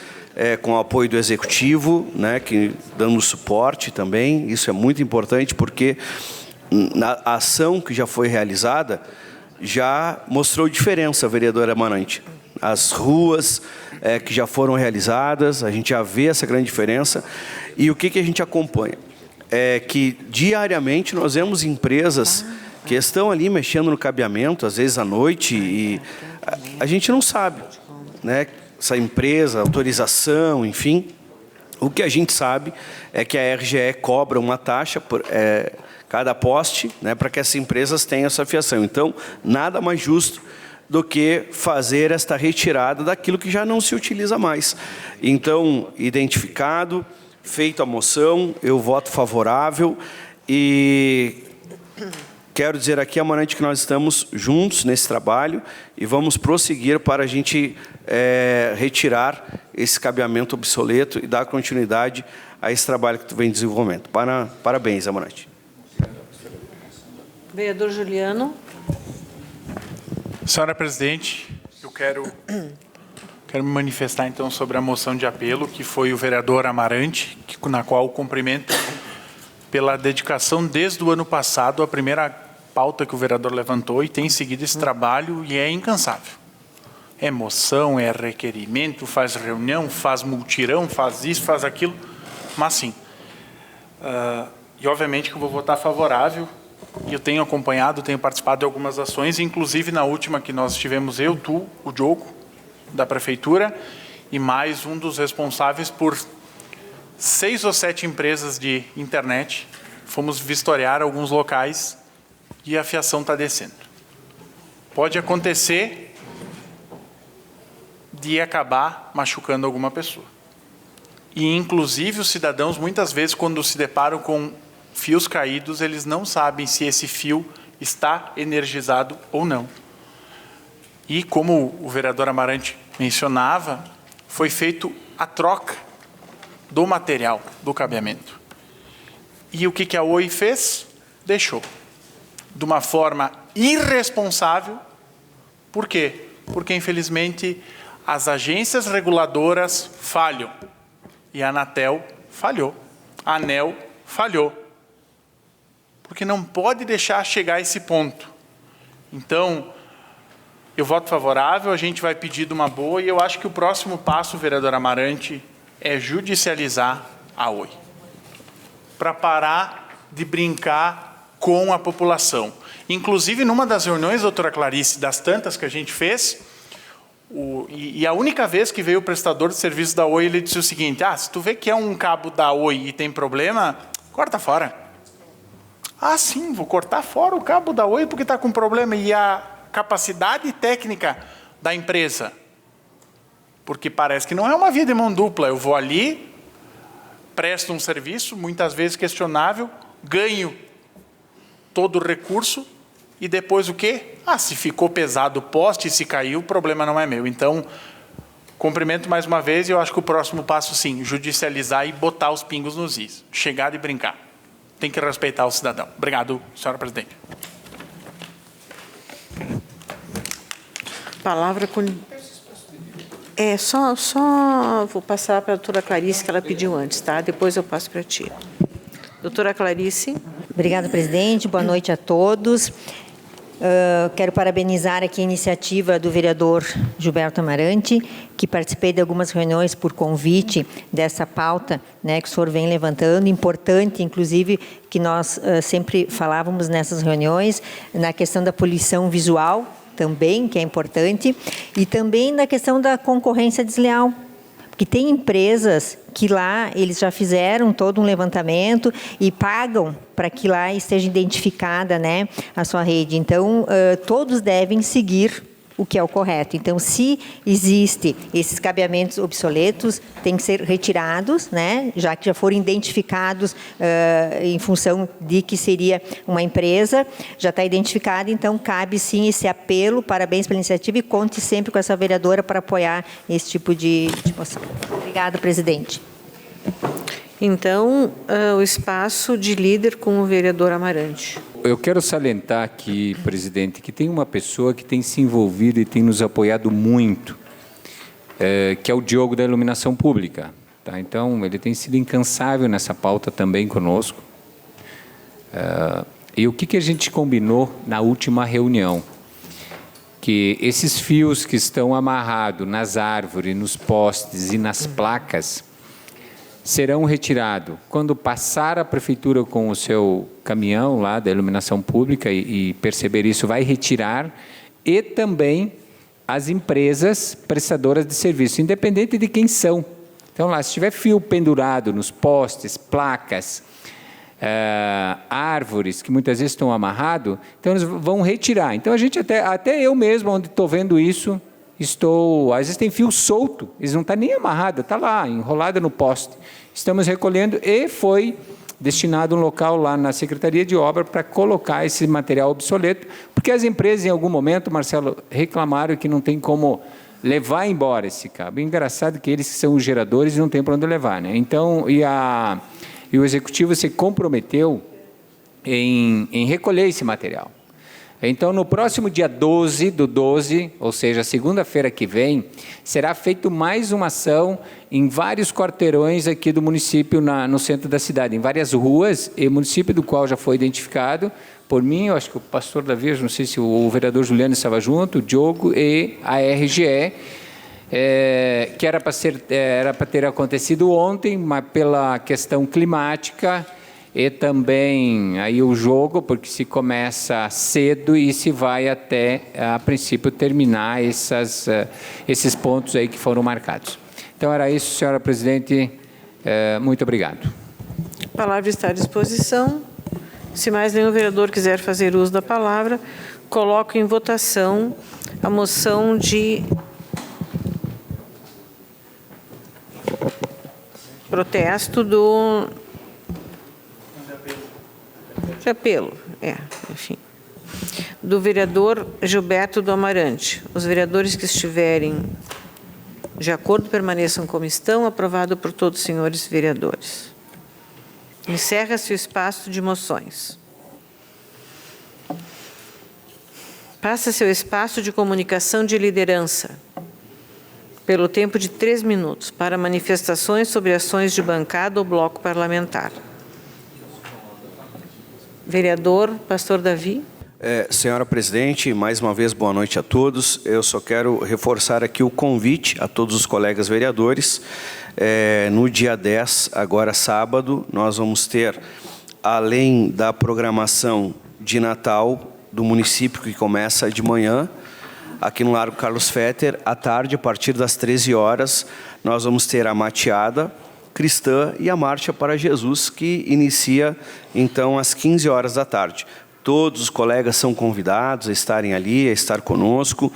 com o apoio do Executivo, né, que dando suporte também. Isso é muito importante, porque a ação que já foi realizada já mostrou diferença, vereadora Amarante. As ruas que já foram realizadas, a gente já vê essa grande diferença. E o que a gente acompanha? É que diariamente nós vemos empresas que estão ali mexendo no cabeamento, às vezes à noite, e a gente não sabe, né? Essa empresa, autorização, enfim. O que a gente sabe é que a RGE cobra uma taxa por cada poste, né, para que essas empresas tenham essa fiação. Então, nada mais justo do que fazer esta retirada daquilo que já não se utiliza mais. Então, identificado, feita a moção, eu voto favorável e quero dizer aqui, Amarante, que nós estamos juntos nesse trabalho e vamos prosseguir para a gente retirar esse cabeamento obsoleto e dar continuidade a esse trabalho que tu vem desenvolvendo. Parabéns, Amarante. Vereador Juliano. Senhora presidente, eu quero me manifestar então sobre a moção de apelo, que foi o vereador Amarante, na qual cumprimento pela dedicação desde o ano passado, a primeira pauta que o vereador levantou, e tem seguido esse trabalho e é incansável. É moção, é requerimento, faz reunião, faz multirão, faz isso, faz aquilo, mas sim. E obviamente que eu vou votar favorável, e eu tenho acompanhado, tenho participado de algumas ações, inclusive na última que nós tivemos eu, tu, o Diogo, da Prefeitura, e mais um dos responsáveis por 6 ou 7 empresas de internet. Fomos vistoriar alguns locais e a fiação está descendo. Pode acontecer de acabar machucando alguma pessoa. E, inclusive, os cidadãos, muitas vezes, quando se deparam com fios caídos, eles não sabem se esse fio está energizado ou não. E, como o vereador Amarante mencionava, foi feito a troca do material do cabeamento. E o que a Oi fez? Deixou. De uma forma irresponsável. Por quê? Porque, infelizmente, as agências reguladoras falham. E a Anatel falhou. A ANEEL falhou. Porque não pode deixar chegar a esse ponto. Então, eu voto favorável, a gente vai pedir de uma boa, e eu acho que o próximo passo, vereador Amarante, é judicializar a Oi. Para parar de brincar com a população. Inclusive, numa das reuniões, doutora Clarice, das tantas que a gente fez, e a única vez que veio o prestador de serviço da Oi, ele disse o seguinte: se tu vê que é um cabo da Oi e tem problema, corta fora. Sim, vou cortar fora o cabo da Oi porque está com problema. E a capacidade técnica da empresa? Porque parece que não é uma via de mão dupla. Eu vou ali, presto um serviço, muitas vezes questionável, ganho todo o recurso, e depois o quê? Se ficou pesado o poste, se caiu, o problema não é meu. Então, cumprimento mais uma vez, e eu acho que o próximo passo, sim, judicializar e botar os pingos nos is. Chegar de brincar. Tem que respeitar o cidadão. Obrigado, senhora presidente. Palavra com... Só vou passar para a doutora Clarice, que ela pediu antes, tá? Depois eu passo para ti. Doutora Clarice. Obrigada, presidente. Boa noite a todos. Quero parabenizar aqui a iniciativa do vereador Gilberto Amarante, que participei de algumas reuniões por convite dessa pauta, né, que o senhor vem levantando, importante, inclusive, que nós sempre falávamos nessas reuniões, na questão da poluição visual, também, que é importante, e também na questão da concorrência desleal. Porque tem empresas que lá eles já fizeram todo um levantamento e pagam para que lá esteja identificada, né, a sua rede. Então, todos devem seguir o que é o correto. Então, se existe esses cabeamentos obsoletos, tem que ser retirados, né, já que já foram identificados em função de que seria uma empresa, já está identificado, então cabe sim esse apelo, parabéns pela iniciativa e conte sempre com essa vereadora para apoiar esse tipo de moção. Obrigada, presidente. Então, o espaço de líder com o vereador Amarante. Eu quero salientar aqui, presidente, que tem uma pessoa que tem se envolvido e tem nos apoiado muito, que é o Diogo da Iluminação Pública. Tá? Então, ele tem sido incansável nessa pauta também conosco. E o que a gente combinou na última reunião? Que esses fios que estão amarrados nas árvores, nos postes e nas placas serão retirados. Quando passar a prefeitura com o seu caminhão lá da iluminação pública e perceber isso, vai retirar, e também as empresas prestadoras de serviço, independente de quem são. Então, lá, se tiver fio pendurado nos postes, placas, árvores que muitas vezes estão amarrados, então eles vão retirar. Então, a gente, até eu mesmo, onde estou vendo isso, às vezes tem fio solto, eles não estão nem amarrado, está lá, enrolado no poste. Estamos recolhendo e foi destinado um local lá na Secretaria de Obra para colocar esse material obsoleto, porque as empresas, em algum momento, Marcelo, reclamaram que não tem como levar embora esse cabo. É engraçado que eles são os geradores e não tem para onde levar, né? Então, e o Executivo se comprometeu em recolher esse material. Então, no próximo dia 12/12, ou seja, segunda-feira que vem, será feita mais uma ação em vários quarteirões aqui do município, no centro da cidade, em várias ruas, e município do qual já foi identificado por mim, eu acho que o pastor Davi, não sei se o vereador Juliano estava junto, o Diogo e a RGE, que era para ter acontecido ontem, mas pela questão climática, e também aí o jogo, porque se começa cedo e se vai até, a princípio, terminar esses pontos aí que foram marcados. Então, era isso, senhora presidente. Muito obrigado. A palavra está à disposição. Se mais nenhum vereador quiser fazer uso da palavra, coloco em votação a moção de protesto de apelo, enfim, do vereador Gilberto do Amarante. Os vereadores que estiverem de acordo permaneçam como estão. Aprovado por todos os senhores vereadores. Encerra-se o espaço de moções. Passa-se o espaço de comunicação de liderança, pelo tempo de 3 minutos, para manifestações sobre ações de bancada ou bloco parlamentar. Vereador Pastor Davi. Senhora presidente, mais uma vez, boa noite a todos. Eu só quero reforçar aqui o convite a todos os colegas vereadores. No dia 10, agora sábado, nós vamos ter, além da programação de Natal do município, que começa de manhã, aqui no Largo Carlos Fetter, à tarde, a partir das 13 horas, nós vamos ter a mateada cristã e a Marcha para Jesus, que inicia, então, às 15 horas da tarde. Todos os colegas são convidados a estarem ali, a estar conosco.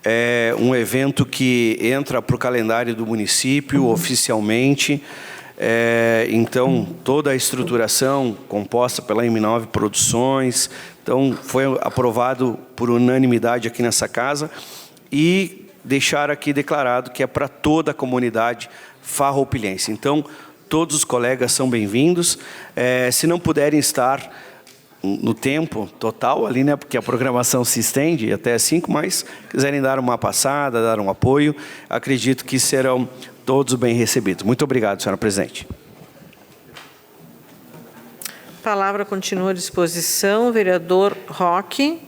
É um evento que entra para o calendário do município oficialmente. Então, toda a estruturação composta pela M9 Produções. Então, foi aprovado por unanimidade aqui nessa casa. E deixar aqui declarado que é para toda a comunidade farroupilhense. Então, todos os colegas são bem-vindos. Se não puderem estar no tempo total ali, né, porque a programação se estende até 5, mas quiserem dar uma passada, dar um apoio, acredito que serão todos bem recebidos. Muito obrigado, senhora presidente. A palavra continua à disposição. Vereador Roque.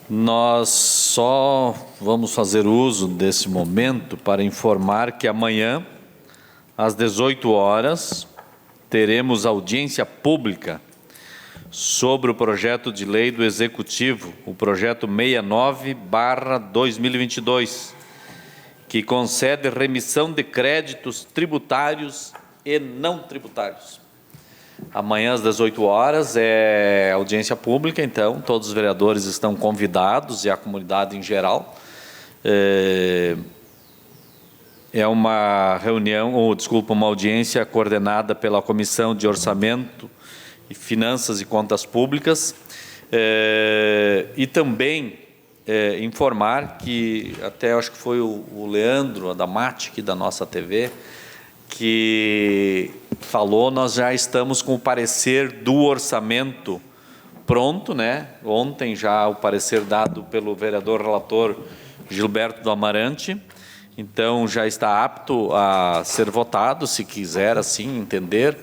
Nós só vamos fazer uso desse momento para informar que amanhã, às 18 horas, teremos audiência pública sobre o projeto de lei do Executivo, o projeto 69/2022, que concede remissão de créditos tributários e não tributários. Amanhã, às 18 horas, é audiência pública, então todos os vereadores estão convidados e a comunidade em geral. É uma reunião, uma audiência coordenada pela Comissão de Orçamento e Finanças e Contas Públicas. E também informar que, até acho que foi o Leandro Adamati, aqui da nossa TV, que falou, nós já estamos com o parecer do orçamento pronto, né? Ontem já o parecer dado pelo vereador relator Gilberto do Amarante. Então, já está apto a ser votado, se quiser assim entender,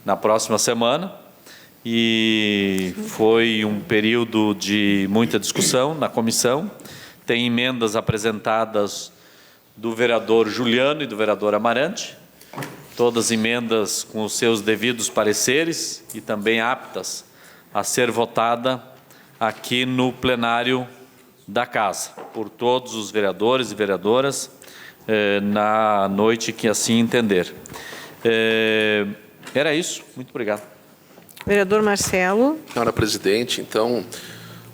na próxima semana. E foi um período de muita discussão na comissão. Tem emendas apresentadas do vereador Juliano e do vereador Amarante, todas emendas com os seus devidos pareceres e também aptas a ser votada aqui no plenário da Casa, por todos os vereadores e vereadoras, na noite que assim entender. Era isso. Muito obrigado. Vereador Marcelo. Senhora presidente, então,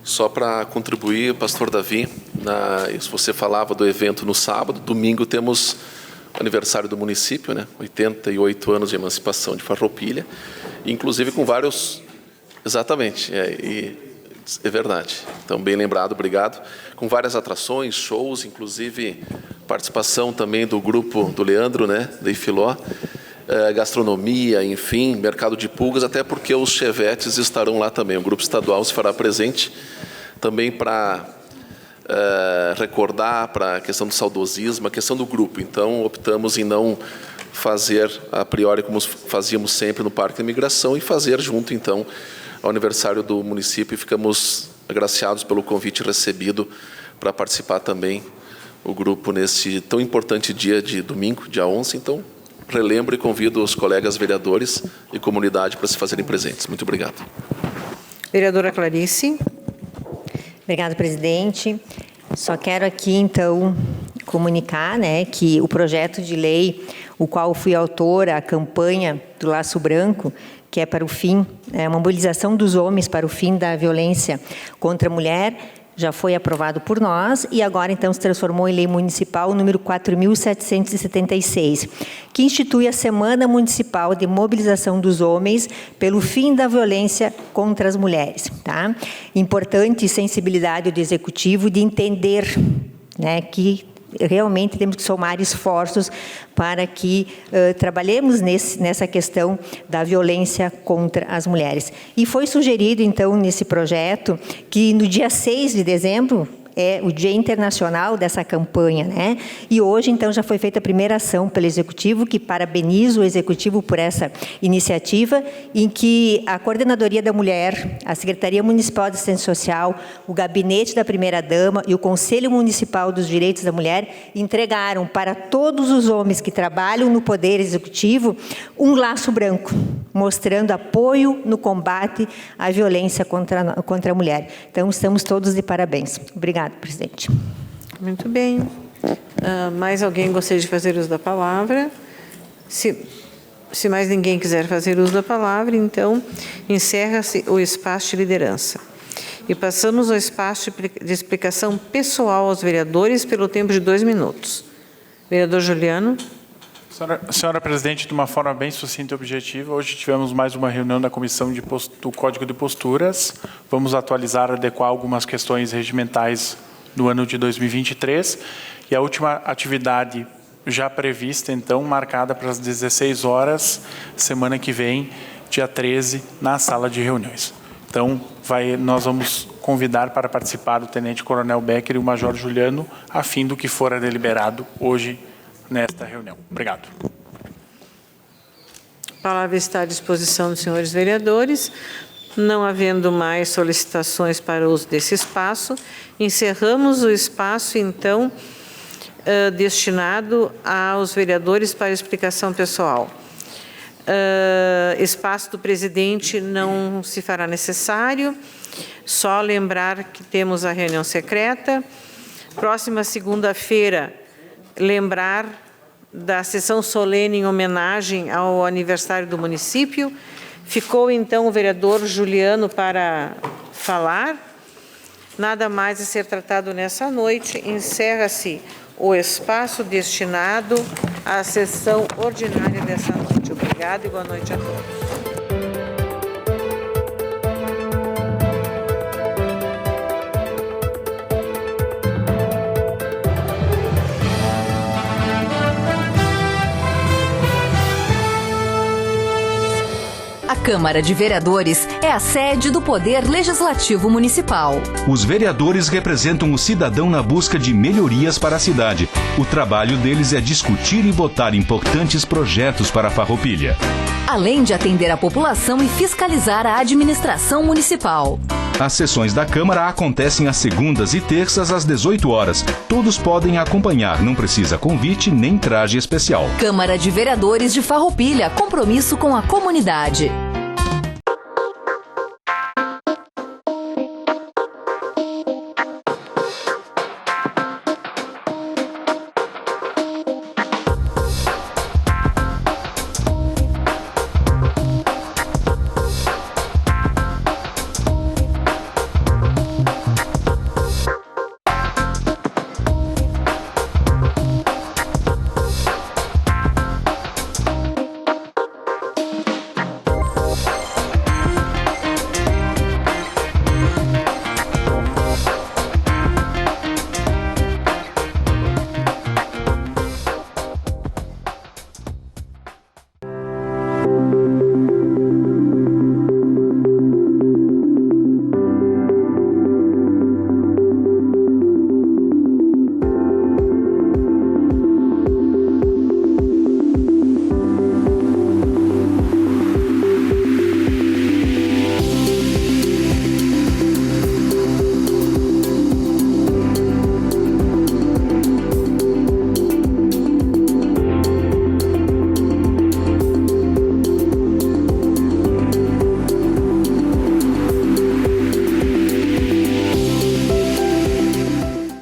só para contribuir, pastor Davi, você falava do evento no sábado, domingo temos o aniversário do município, né? 88 anos de emancipação de Farroupilha, inclusive com vários... Exatamente, é verdade. Então, bem lembrado, obrigado. Com várias atrações, shows, inclusive participação também do grupo do Leandro, né, da Ifiló, gastronomia, enfim, mercado de pulgas, até porque os chevetes estarão lá também. O grupo estadual se fará presente também para recordar, para a questão do saudosismo, a questão do grupo. Então, optamos em não fazer a priori como fazíamos sempre no Parque da Imigração e fazer junto, então, ao aniversário do município, e ficamos agraciados pelo convite recebido para participar também o grupo nesse tão importante dia de domingo, dia 11. Então, relembro e convido os colegas vereadores e comunidade para se fazerem presentes. Muito obrigado. Vereadora Clarice. Obrigada, presidente. Só quero aqui, então, comunicar, né, que o projeto de lei, o qual fui autora, a campanha do Laço Branco, que é para o fim, é uma mobilização dos homens para o fim da violência contra a mulher, já foi aprovado por nós e agora, então, se transformou em lei municipal número 4.776, que institui a Semana Municipal de Mobilização dos Homens pelo fim da violência contra as mulheres. Tá? Importante sensibilidade do Executivo de entender, né, que realmente temos que somar esforços para que trabalhemos nessa questão da violência contra as mulheres. E foi sugerido, então, nesse projeto, que no dia 6 de dezembro, é o Dia Internacional dessa campanha, né? E hoje, então, já foi feita a primeira ação pelo Executivo, que parabenizo o Executivo por essa iniciativa, em que a Coordenadoria da Mulher, a Secretaria Municipal de Assistência Social, o Gabinete da Primeira-Dama e o Conselho Municipal dos Direitos da Mulher entregaram para todos os homens que trabalham no Poder Executivo um laço branco, mostrando apoio no combate à violência contra a mulher. Então, estamos todos de parabéns. Obrigada, presidente. Muito bem. Mais alguém gostaria de fazer uso da palavra? Se mais ninguém quiser fazer uso da palavra, então, encerra-se o espaço de liderança. E passamos ao espaço de explicação pessoal aos vereadores pelo tempo de 2 minutos. Vereador Juliano. Senhora presidente, de uma forma bem sucinta e objetiva, hoje tivemos mais uma reunião da Comissão do Código de Posturas. Vamos atualizar, adequar algumas questões regimentais do ano de 2023. E a última atividade já prevista, então, marcada para as 16 horas, semana que vem, dia 13, na sala de reuniões. Então, nós vamos convidar para participar o Tenente Coronel Becker e o Major Juliano, a fim do que for deliberado hoje, nesta reunião. Obrigado. A palavra está à disposição dos senhores vereadores. Não havendo mais solicitações para o uso desse espaço, encerramos o espaço, então, destinado aos vereadores para explicação pessoal. Espaço do presidente não se fará necessário. Só lembrar que temos a reunião secreta. Próxima segunda-feira, lembrar da sessão solene em homenagem ao aniversário do município. Ficou, então, o vereador Juliano para falar. Nada mais a ser tratado nessa noite. Encerra-se o espaço destinado à sessão ordinária dessa noite. Obrigada e boa noite a todos. A Câmara de Vereadores é a sede do Poder Legislativo Municipal. Os vereadores representam o cidadão na busca de melhorias para a cidade. O trabalho deles é discutir e votar importantes projetos para a Farroupilha. Além de atender a população e fiscalizar a administração municipal. As sessões da Câmara acontecem às segundas e terças às 18 horas. Todos podem acompanhar, não precisa convite nem traje especial. Câmara de Vereadores de Farroupilha, compromisso com a comunidade.